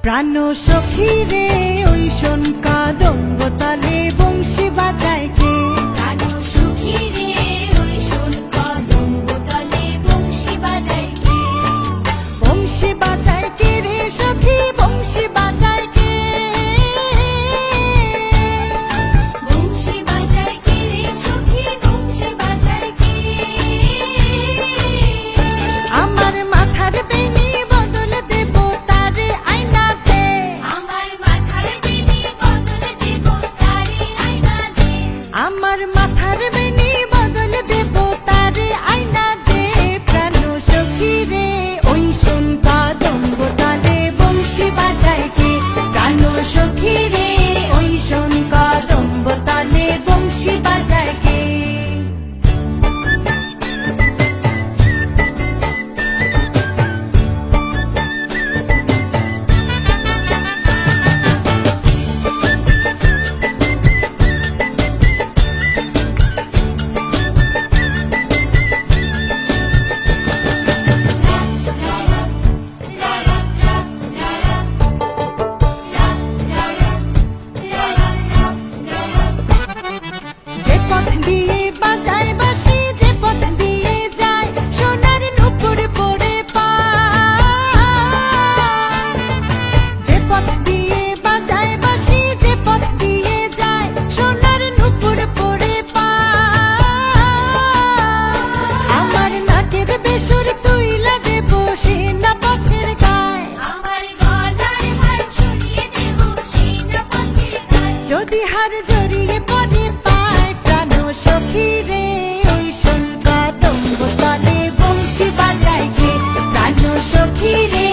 প্রাণ সখী রে ওই শোন কাদম্ব তালে বংশী বাজায় কে? প্রাণ সখী রে ওই শোন কাদম্ব তালে বংশী বাজায় কে? বংশী বাজায় কে রে সখী, বংশী বাজায় কে? বংশী বাজায় কে রে সখী, বংশী বাজায় কে? আমার মাথার বেনি বদল দেব তারে আয়না দে। আমার মাথার বেনি বদল দেব তারে আয়না দে। আমার মাথার বেনি বদল দেব তারে আয়না দে। প্রাণ সখী রে ওই শোন কাদম্ব তালে বংশী বাজায় কে? প্রাণ সখী রে ওই শোন কাদম্ব তালে বংশী বাজায় কে? যে পথ দিয়ে বাজায় বাঁশি, যে পথ দিয়ে যায় সোনার নূপুর পরে পায়। যে পথ দিয়ে বাজায় বাঁশি, যে পথ দিয়ে যায় সোনার নূপুর পরে পায়। আমার নাকের বেসুর তুইলা দেব সিনা পথের গায়। আমার গলার হার ছড়িয়ে দেব সিনা পথের গায়। যদি হার জড়িয়ে পড়ে পায় প্রাণ সখী রে ওই শোন কাদম্ব তালে বংশী বাজায় কে? প্রাণ সখী রে